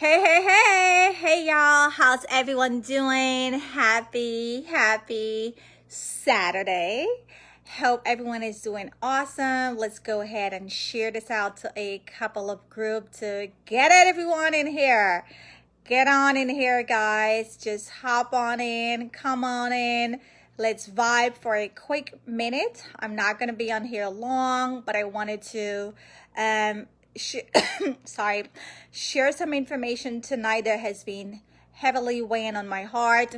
Hey, y'all. How's everyone doing? Happy Saturday. Hope everyone is doing awesome. Let's go ahead and share this out to a couple of groups to get everyone in here. Get on in here, guys. Just hop on in. Come on in. Let's vibe for a quick minute. I'm not going to be on here long, but I wanted to sorry, share some information tonight that has been heavily weighing on my heart.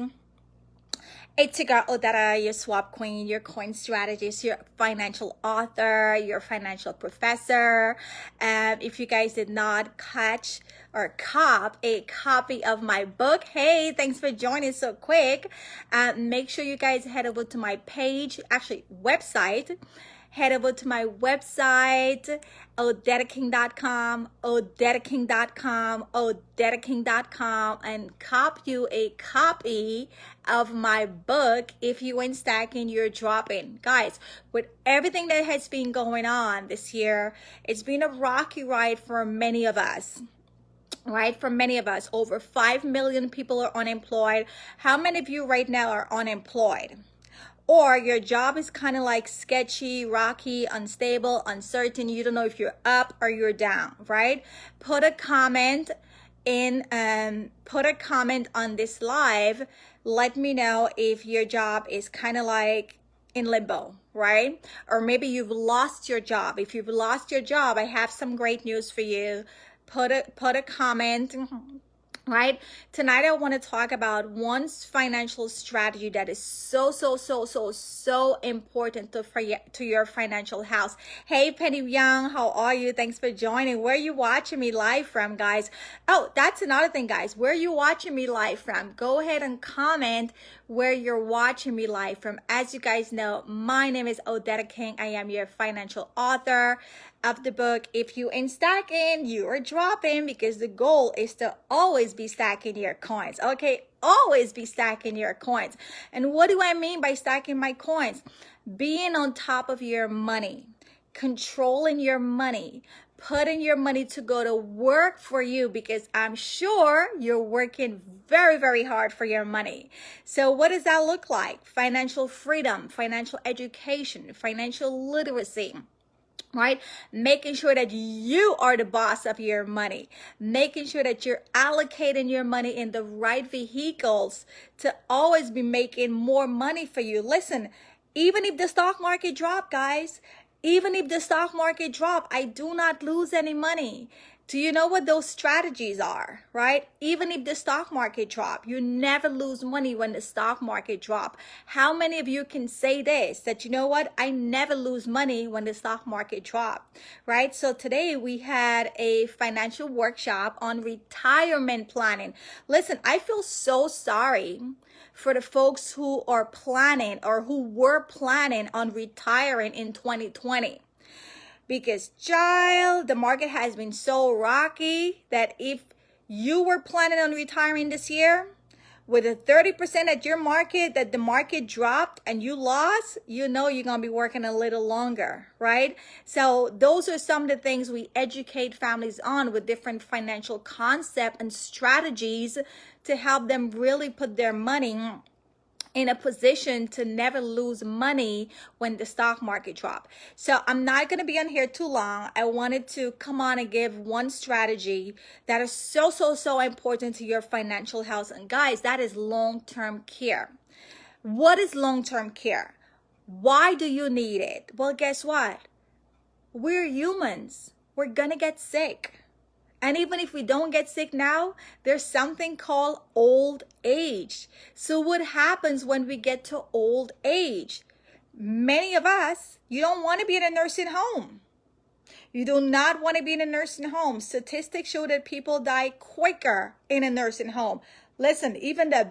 Ichiga Odara, your swap queen, your coin strategist, your financial author, your financial professor. If you guys did not catch or cop a copy of my book, hey, thanks for joining so quick. Make sure you guys head over to my page, actually website. Head over to my website, odetaking.com, and cop you a copy of my book. If you ain't stacking, you're dropping. Guys, with everything that has been going on this year, it's been a rocky ride for many of us. Right? For many of us, over 5 million people are unemployed. How many of you right now are unemployed? Or your job is kind of like sketchy, rocky, unstable, uncertain. You don't know if you're up or you're down, right? Put a comment on this live. Let me know if your job is kind of like in limbo, right? Or maybe you've lost your job. If you've lost your job, I have some great news for you. Put a comment. Right? Tonight, I want to talk about one financial strategy that is so important to your financial house. Hey, Penny Young, how are you? Thanks for joining. Where are you watching me live from, guys? Oh, that's another thing, guys. Where are you watching me live from? Go ahead and comment where you're watching me live from. As you guys know, my name is Odetta King. I am your financial author of the book. If you ain't stacking, you are dropping, because the goal is to always be stacking your coins. Okay, always be stacking your coins. And what do I mean by stacking my coins? Being on top of your money, controlling your money, putting your money to go to work for you, because I'm sure you're working very hard for your money. So what does that look like? Financial freedom, financial education, financial literacy. Right? Making sure that you are the boss of your money, making sure that you're allocating your money in the right vehicles to always be making more money for you. Listen, even if the stock market drop, guys, even if the stock market drop, I do not lose any money. Do you know what those strategies are, right? Even if the stock market drop, you never lose money when the stock market drop. How many of you can say this, that you know what, I never lose money when the stock market drop, right? So today we had a financial workshop on retirement planning. Listen, I feel so sorry for the folks who are planning or who were planning on retiring in 2020. Because, child, the market has been so rocky that if you were planning on retiring this year with a 30% at your market, that the market dropped and you lost, you know you're going to be working a little longer, right? So those are some of the things we educate families on, with different financial concepts and strategies to help them really put their money in a position to never lose money when the stock market drop. So I'm not going to be on here too long. I wanted to come on and give one strategy that is so important to your financial health. And guys, that is long-term care. What is long-term care? Why do you need it? Well, guess what? We're humans. We're going to get sick. And even if we don't get sick now, there's something called old age. So what happens when we get to old age? Many of us, you don't want to be in a nursing home. You do not want to be in a nursing home. Statistics show that people die quicker in a nursing home. Listen, even the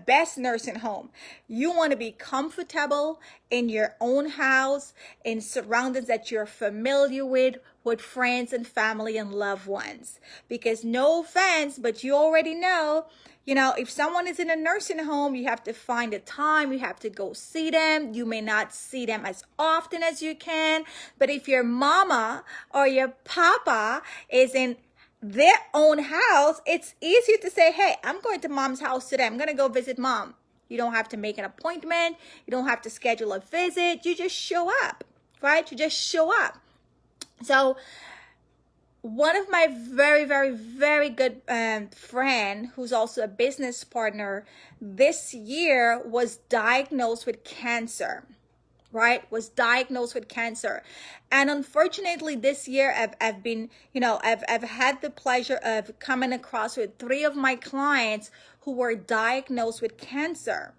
best nursing home, you want to be comfortable in your own house, in surroundings that you're familiar with friends and family and loved ones. Because no offense, but you already know, if someone is in a nursing home, you have to find a time, you have to go see them. You may not see them as often as you can, but if your mama or your papa is in their own house, it's easier to say, hey, I'm going to mom's house today. I'm going to go visit mom. You don't have to make an appointment. You don't have to schedule a visit. You just show up, right? You just show up. So one of my very, very, very good friend, who's also a business partner, this year was diagnosed with cancer. Right, was diagnosed with cancer. And unfortunately this year I've been, I've had the pleasure of coming across with 3 of my clients who were diagnosed with cancer.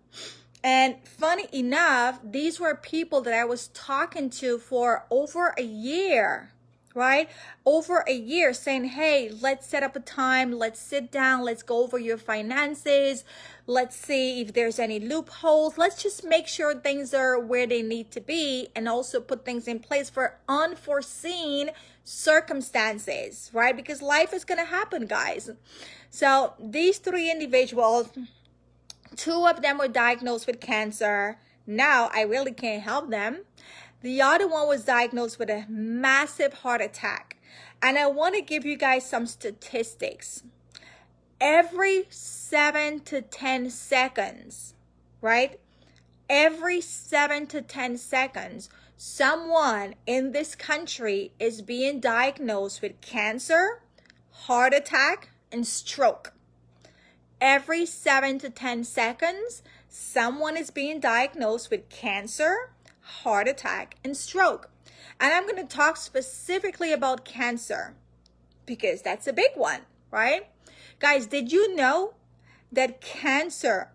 And funny enough, these were people that I was talking to for over a year, right? Over a year, saying, hey, let's set up a time, let's sit down, let's go over your finances, let's see if there's any loopholes, let's just make sure things are where they need to be, and also put things in place for unforeseen circumstances, right? Because life is going to happen, guys. So these 3 individuals, 2 of them were diagnosed with cancer. Now I really can't help them. The other one was diagnosed with a massive heart attack. And I want to give you guys some statistics. Every 7 to 10 seconds, right? Every 7 to 10 seconds, someone in this country is being diagnosed with cancer, heart attack, and stroke. Every 7 to 10 seconds, someone is being diagnosed with cancer, heart attack, and stroke. And I'm going to talk specifically about cancer because that's a big one, right? Guys, did you know that cancer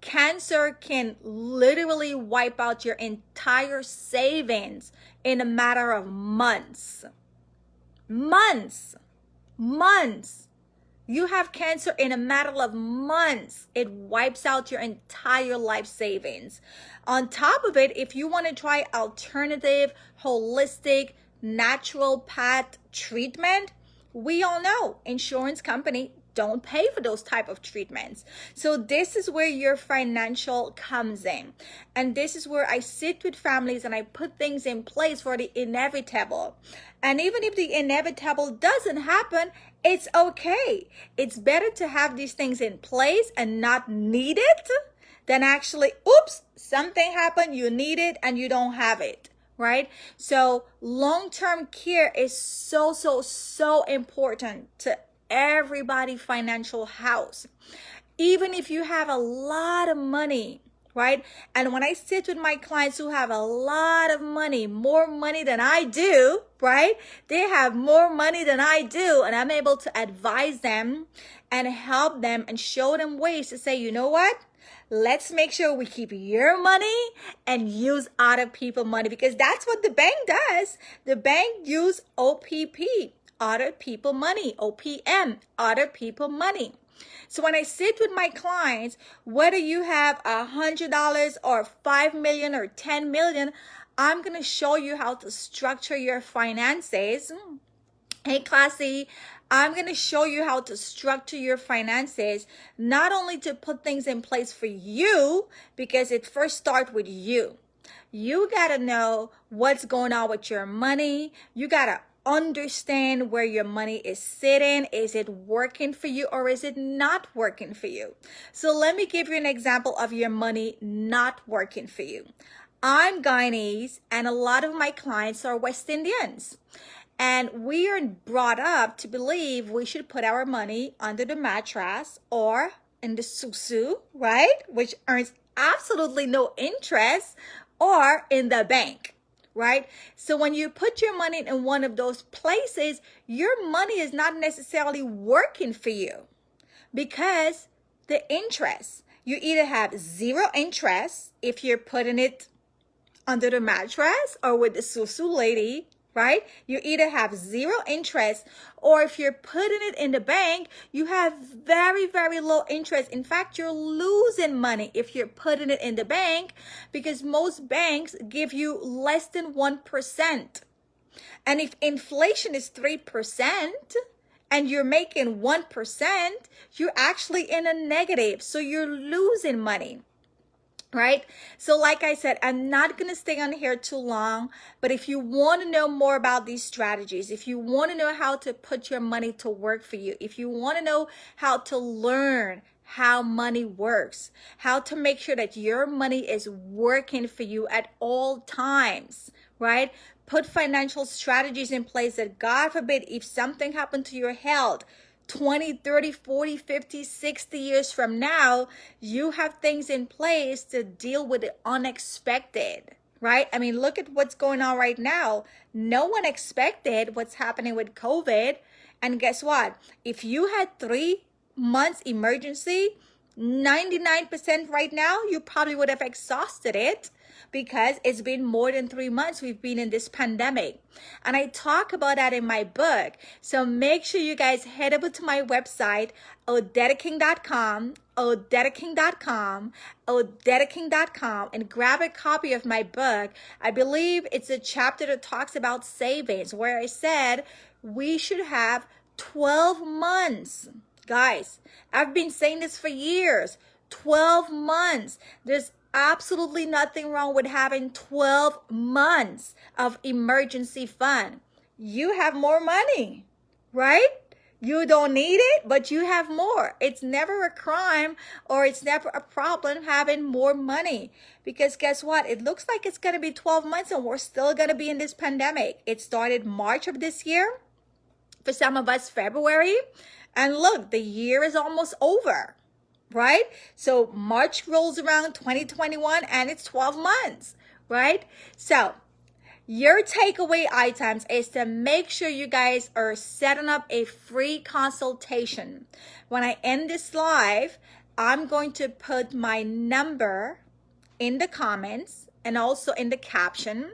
can literally wipe out your entire savings in a matter of months? Months. You have cancer in a matter of months. It wipes out your entire life savings. On top of it, if you want to try alternative, holistic, naturopath treatment, we all know insurance company don't pay for those type of treatments. So this is where your financial comes in. And this is where I sit with families and I put things in place for the inevitable. And even if the inevitable doesn't happen, it's okay. It's better to have these things in place and not need it than actually, oops, something happened, you need it and you don't have it. Right? So long-term care is so important to everybody financial house. Even if you have a lot of money, right? And when I sit with my clients who have a lot of money, more money than I do, right? They have more money than I do, and I'm able to advise them and help them and show them ways to say, you know what? Let's make sure we keep your money and use other people's money, because that's what the bank does. The bank use OPP, other people money, OPM, other people money. So when I sit with my clients, whether you have $100 or $5 million or $10 million, I'm going to show you how to structure your finances. Hey, Classy, I'm going to show you how to structure your finances, not only to put things in place for you, because it first starts with you. You got to know what's going on with your money. You got to understand where your money is sitting. Is it working for you or is it not working for you? So let me give you an example of your money not working for you. I'm Guyanese and a lot of my clients are West Indians. And we are brought up to believe we should put our money under the mattress or in the susu, right? Which earns absolutely no interest, or in the bank, right? So when you put your money in one of those places, your money is not necessarily working for you because the interest, you either have zero interest if you're putting it under the mattress or with the susu lady, right? You either have zero interest, or if you're putting it in the bank, you have very, very low interest. In fact, you're losing money if you're putting it in the bank, because most banks give you less than 1%. And if inflation is 3% and you're making 1%, you're actually in a negative. So you're losing money. right? So like I said, I'm not going to stay on here too long, but if you want to know more about these strategies, if you want to know how to put your money to work for you, if you want to know how to learn how money works, how to make sure that your money is working for you at all times, right? Put financial strategies in place that, God forbid, if something happened to your health, 20, 30, 40, 50, 60 years from now, you have things in place to deal with the unexpected, right? I mean, look at what's going on right now. No one expected what's happening with COVID. And guess what? If you had 3 months emergency, 99% right now, you probably would have exhausted it, because it's been more than 3 months we've been in this pandemic. And I talk about that in my book. So make sure you guys head over to my website, odettaking.com, odettaking.com, and grab a copy of my book. I believe it's a chapter that talks about savings, where I said we should have 12 months. Guys, I've been saying this for years. 12 months. There's absolutely nothing wrong with having 12 months of emergency fund. You have more money, right? You don't need it, but you have more. It's never a crime, or it's never a problem having more money, because guess what? It looks like it's going to be 12 months and we're still going to be in this pandemic. It started March of this year. For some of us, February. And look, the year is almost over, right? So March rolls around 2021 and it's 12 months, right? So your takeaway items is to make sure you guys are setting up a free consultation. When I end this live, I'm going to put my number in the comments and also in the caption.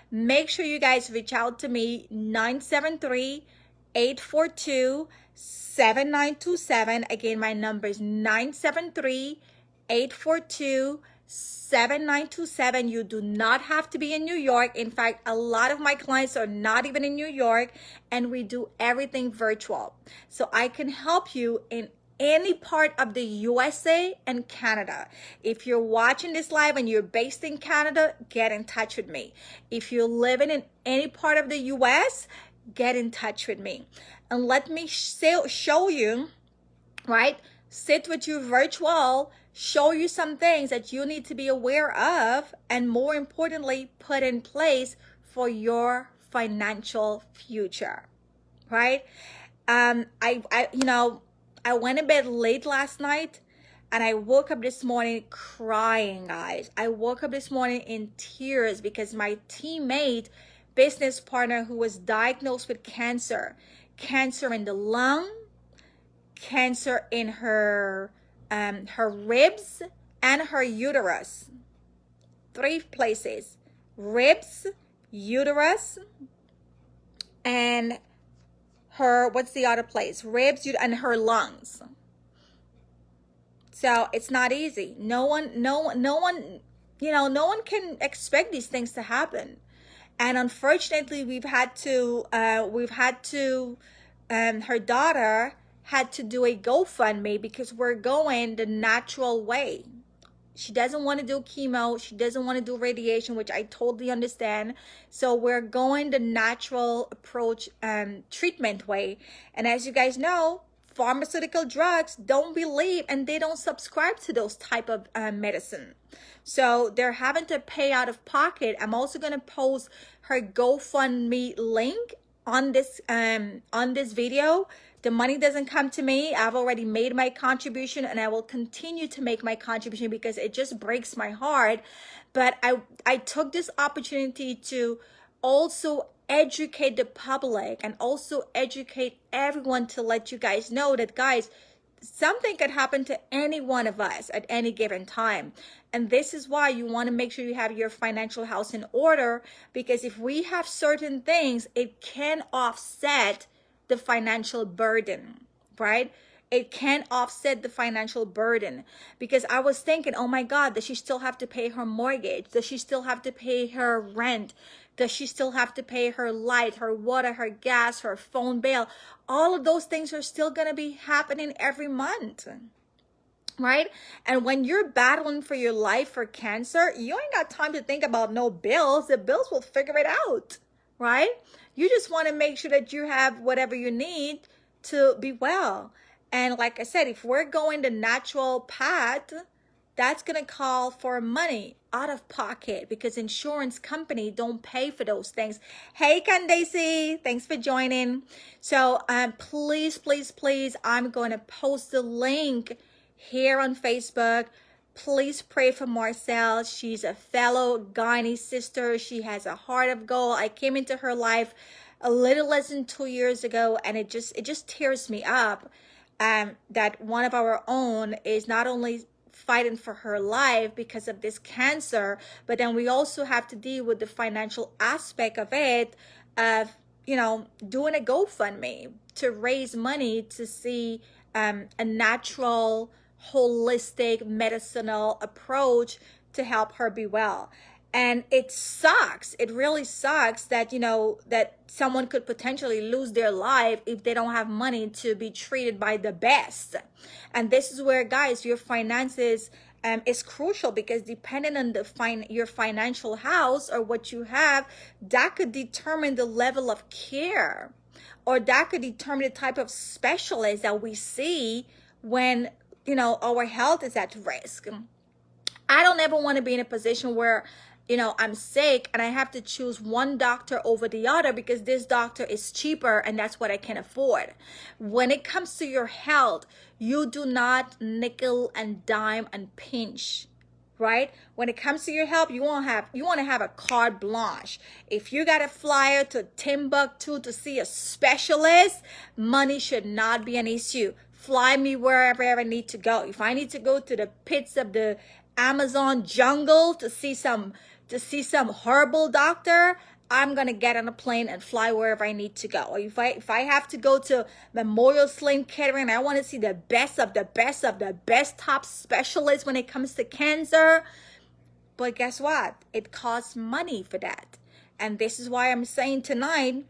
Make sure you guys reach out to me, 973-842-7927. Again, my number is 973-842-7927. You do not have to be in New York. In fact, a lot of my clients are not even in New York, and we do everything virtual. So I can help you in any part of the USA and Canada. If you're watching this live and you're based in Canada, get in touch with me. If you're living in any part of the US, get in touch with me. And let me show you, right? Sit with you virtual, show you some things that you need to be aware of, and more importantly, put in place for your financial future, right? I went to bed late last night, and I woke up this morning crying, guys. I woke up this morning in tears because my teammate, business partner, who was diagnosed with cancer in the lung, cancer in her ribs and her uterus. 3 places: ribs, uterus, and her, what's the other place? Ribs, and her lungs. So it's not easy. No one can expect these things to happen. And unfortunately, her daughter had to do a GoFundMe because we're going the natural way. She doesn't want to do chemo. She doesn't want to do radiation, which I totally understand. So we're going the natural approach treatment way. And as you guys know, pharmaceutical drugs don't believe and they don't subscribe to those type of medicine. So they're having to pay out of pocket. I'm also going to post her GoFundMe link on this video. The money doesn't come to me. I've already made my contribution, and I will continue to make my contribution because it just breaks my heart. But I took this opportunity to also educate the public and also educate everyone, to let you guys know that, guys, something could happen to any one of us at any given time. And this is why you want to make sure you have your financial house in order, because if we have certain things, it can offset the financial burden, right? It can offset the financial burden. Because I was thinking, oh my God, does she still have to pay her mortgage? Does she still have to pay her rent? Does she still have to pay her light, her water, her gas, her phone bill? All of those things are still going to be happening every month, right? And when you're battling for your life for cancer, you ain't got time to think about no bills. The bills will figure it out, right? You just want to make sure that you have whatever you need to be well. And like I said, if we're going the natural path, that's going to call for money out of pocket because insurance company don't pay for those things. Hey, Candace, thanks for joining. So please, please, please, I'm going to post the link here on Facebook. Please pray for Marcel. She's a fellow gynae sister. She has a heart of gold. I came into her life a little less than 2 years ago, and it just tears me up that one of our own is not only fighting for her life because of this cancer, but then we also have to deal with the financial aspect of it, of doing a GoFundMe to raise money to see a natural, holistic, medicinal approach to help her be well. And it sucks. It really sucks that, that someone could potentially lose their life if they don't have money to be treated by the best. And this is where, guys, your finances is crucial, because depending on your financial house or what you have, that could determine the level of care, or that could determine the type of specialist that we see when, our health is at risk. I don't ever want to be in a position where, I'm sick and I have to choose one doctor over the other because this doctor is cheaper and that's what I can afford. When it comes to your health, you do not nickel and dime and pinch, right? When it comes to your health, you want to have a carte blanche. If you got a flyer to Timbuktu to see a specialist, money should not be an issue. Fly me wherever I need to go. If I need to go to the pits of the Amazon jungle to see some herbal doctor, I'm gonna get on a plane and fly wherever I need to go. Or if I have to go to Memorial Sloan Kettering, I want to see the best of the best of the best top specialists when it comes to cancer. But guess what? It costs money for that. And this is why I'm saying tonight,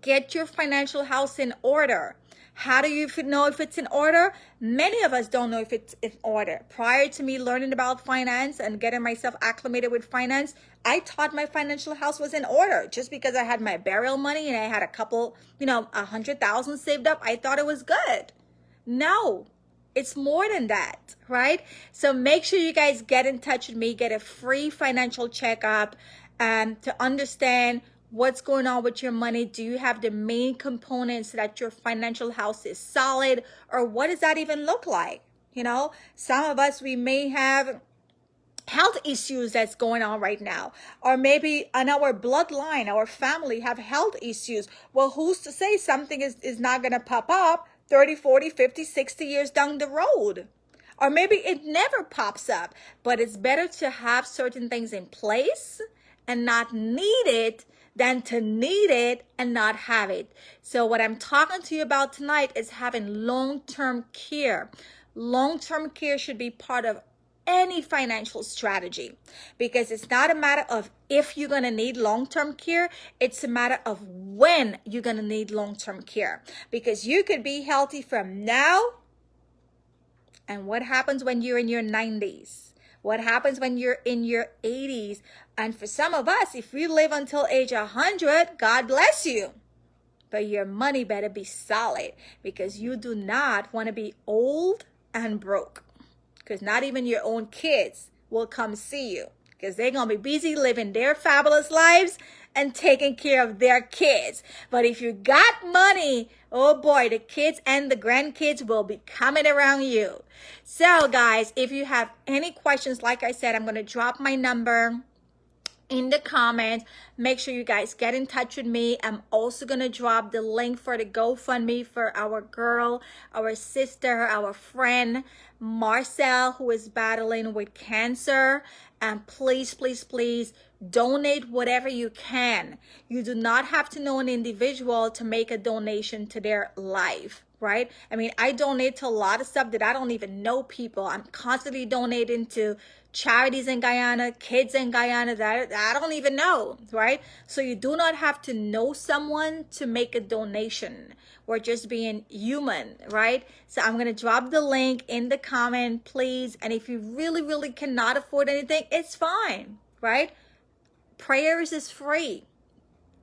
get your financial house in order. How do you know if it's in order? Many of us don't know if it's in order. Prior to me learning about finance and getting myself acclimated with finance, I thought my financial house was in order. Just because I had my burial money and I had a couple, 100,000 saved up, I thought it was good. No, it's more than that, right? So make sure you guys get in touch with me, get a free financial checkup to understand what's going on with your money. Do you have the main components so that your financial house is solid? Or what does that even look like? Some of us, we may have health issues that's going on right now. Or maybe on our bloodline, our family have health issues. Well, who's to say something is not going to pop up 30, 40, 50, 60 years down the road? Or maybe it never pops up. But it's better to have certain things in place and not need it than to need it and not have it. So what I'm talking to you about tonight is having long-term care. Long-term care should be part of any financial strategy, because it's not a matter of if you're going to need long-term care. It's a matter of when you're going to need long-term care, because you could be healthy from now. And what happens when you're in your 90s? What happens when you're in your 80s? And for some of us, if we live until age 100, God bless you. But your money better be solid, because you do not want to be old and broke. Because not even your own kids will come see you, because they're going to be busy living their fabulous lives and taking care of their kids. But if you got money, oh boy, the kids and the grandkids will be coming around you. So guys, if you have any questions, like I said, I'm going to drop my number in the comments. Make sure you guys get in touch with me. I'm also going to drop the link for the GoFundMe for our girl, our sister, our friend, Marcel, who is battling with cancer. And please, please, please donate whatever you can. You do not have to know an individual to make a donation to their life, right? I mean, I donate to a lot of stuff that I don't even know people. I'm constantly donating to charities in Guyana, kids in Guyana that I don't even know, right? So you do not have to know someone to make a donation. We're just being human, right? So I'm going to drop the link in the comment, please. And if you really, really cannot afford anything, it's fine, right? Prayers is free.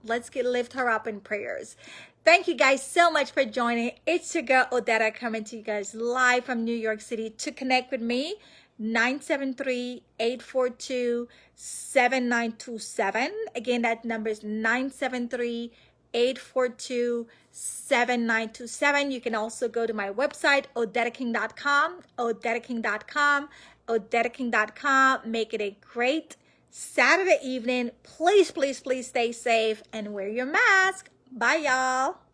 Let's lift her up in prayers. Thank you guys so much for joining. It's your girl Odetta coming to you guys live from New York City. To connect with me, 973-842-7927. Again, that number is 973-842-7927. You can also go to my website, odettaking.com, odettaking.com, odettaking.com. Make it a great Saturday evening. Please, please, please stay safe and wear your mask. Bye, y'all.